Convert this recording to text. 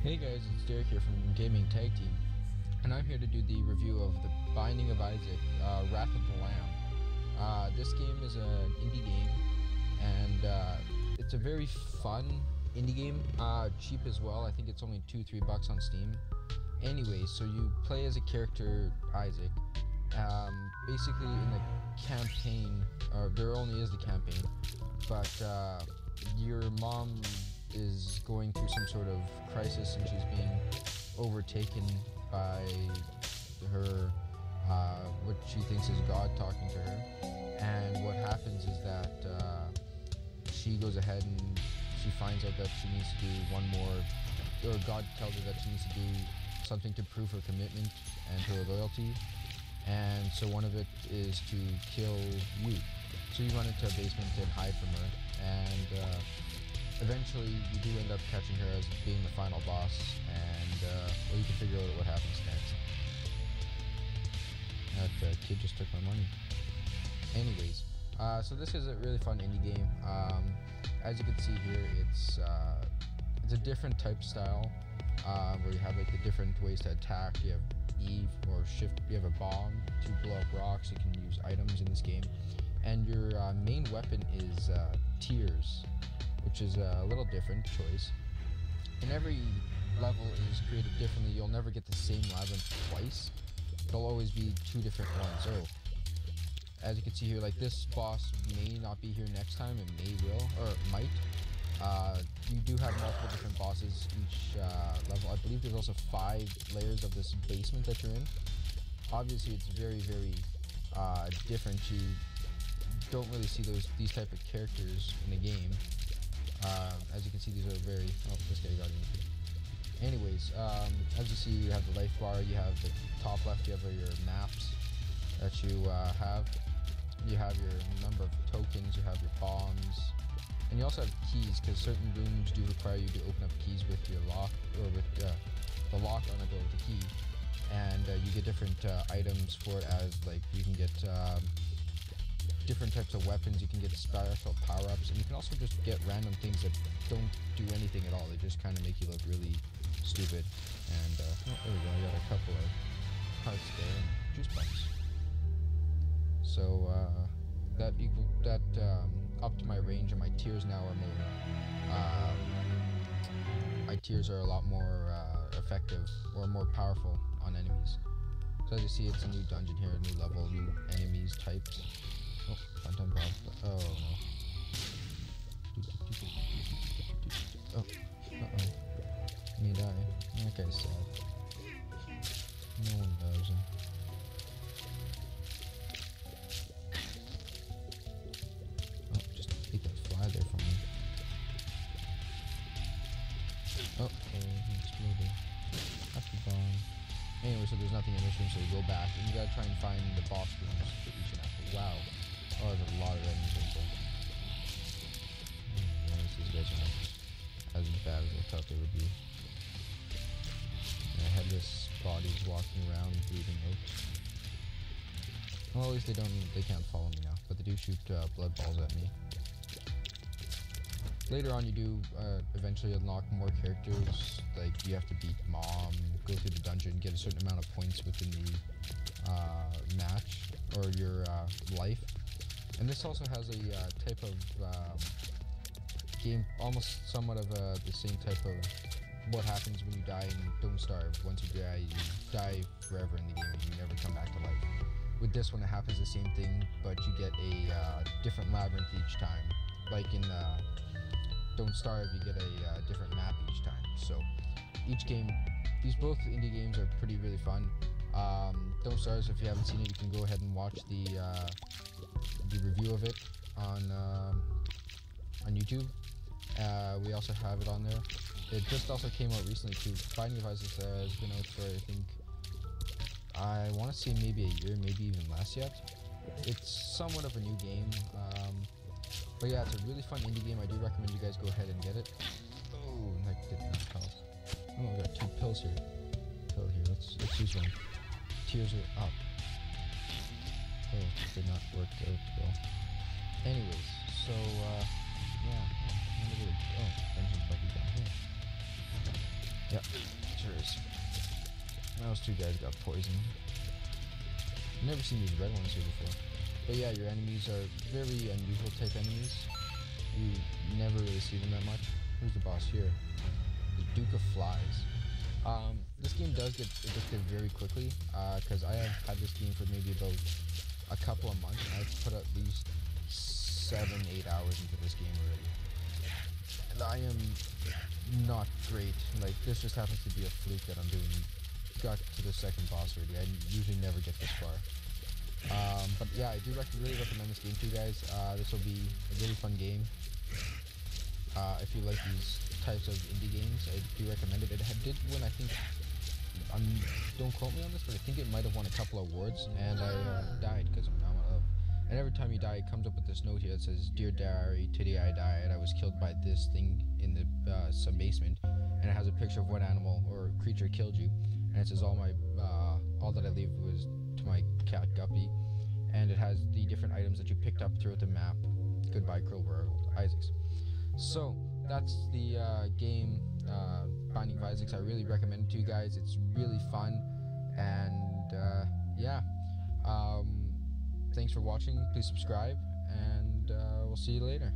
Hey guys, it's Derek here from Gaming Tag Team, and I'm here to do the review of The Binding of Isaac, Wrath of the Lamb. This game is an indie game, and it's a very fun indie game, cheap as well. I think it's only $2-3 on Steam. Anyway, so you play as a character, Isaac. Basically in the campaign, there only is the campaign, but your mom is going through some sort of crisis and she's being overtaken by her, what she thinks is God talking to her. And what happens is that she goes ahead and she finds out that she needs to do one more, or God tells her that she needs to do something to prove her commitment and her loyalty. And so one of it is to kill you. So you run into a basement and hide from her, and eventually you do end up catching her as being the final boss, and well, you can figure out what happens next. That kid just took my money. Anyways, so this is a really fun indie game. As you can see here, it's a different type style, where you have like the different ways to attack. You have Eve or shift. You have a bomb to blow up rocks. You can use items in this game, and your main weapon is tears, which is a little different choice. And every level is created differently. You'll never get the same labyrinth twice. There'll always be two different ones. So as you can see here, like this boss may not be here next time. It may will, or it might. You do have multiple different bosses each level. I believe there's also 5 layers of this basement that you're in. Obviously it's very different. You don't really see these type of characters in the game. As you can see, these are very, oh, this guy got anything. Anyways, as you see, you have the life bar, you have the top left, you have your maps that you have. You have your number of tokens, you have your bombs, and you also have keys, because certain rooms do require you to open up keys with your lock, or with the lock on the door with the key. And you get different items for it, as like you can get different types of weapons, you can get special power-ups, and you can also just get random things that don't do anything at all. They just kind of make you look really stupid. And oh, there we go, I got a couple of hearts there and juice box. So up to my range, and my tears now are more my tears are a lot more effective or more powerful on enemies. So as you see, it's a new dungeon here, a new level, new enemies types. Oh, Phantom Bob. Oh no. Oh, uh-oh. And he died. That guy's sad. No one loves him. Oh, just take that fly there from me. Oh, he exploded. Happy bomb. Anyway, so there's nothing in this room, so you go back, and you gotta try and find the boss rooms for each and every. Wow. Oh, there's a lot of enemies in there. These guys are not as bad as I thought they would be. And I had this bodies walking around bleeding out. Well, at least they can't follow me now, but they do shoot blood balls at me. Later on, you do eventually unlock more characters. Like you have to beat Mom, go through the dungeon, get a certain amount of points within the match or your life. And this also has a type of game, almost somewhat of the same type of what happens when you die and don't starve. Once you die forever in the game and you never come back to life. With this one, it happens the same thing, but you get a different labyrinth each time. Like in Don't Starve, you get a different map each time. So each game, both indie games are really fun. Don't Starve, so if you haven't seen it, you can go ahead and watch the review of it on YouTube. We also have it on there. It just also came out recently too. Binding of Isaac has been out for, I want to say maybe a year, maybe even less yet. It's somewhat of a new game, but yeah, it's a really fun indie game. I do recommend you guys go ahead and get it. Oh, that did not help. Oh, I got 2 pills here. Let's use one. Tears are up. Oh, it did not work out well. Anyways, so yeah. Oh, dungeon's probably down here. Yeah, sure is. Those two guys got poisoned. Never seen these red ones here before. But yeah, your enemies are very unusual type enemies. You never really see them that much. Who's the boss here? The Duke of Flies. This game does get addictive very quickly, because I have had this game for maybe about a couple of months, and I've put at least 7-8 hours into this game already. And I am not great. Like, this just happens to be a fluke that I'm doing. Got to the second boss already. I usually never get this far. But yeah, I do really recommend this game to you guys. This will be a really fun game. If you like these types of indie games, I do recommend it. It did win, I think, don't quote me on this, but I think it might have won a couple of awards, and I died because I'm out of. And every time you die, it comes up with this note here that says, "Dear Diary, today I died. I was killed by this thing in the some basement," and it has a picture of what animal or creature killed you, and it says all that I leave was to my cat Guppy, and it has the different items that you picked up throughout the map. Goodbye, Cruel World, Isaacs. So that's the game, Binding of Isaacs. I really recommend it to you guys. It's really fun, and yeah. Thanks for watching. Please subscribe, and we'll see you later.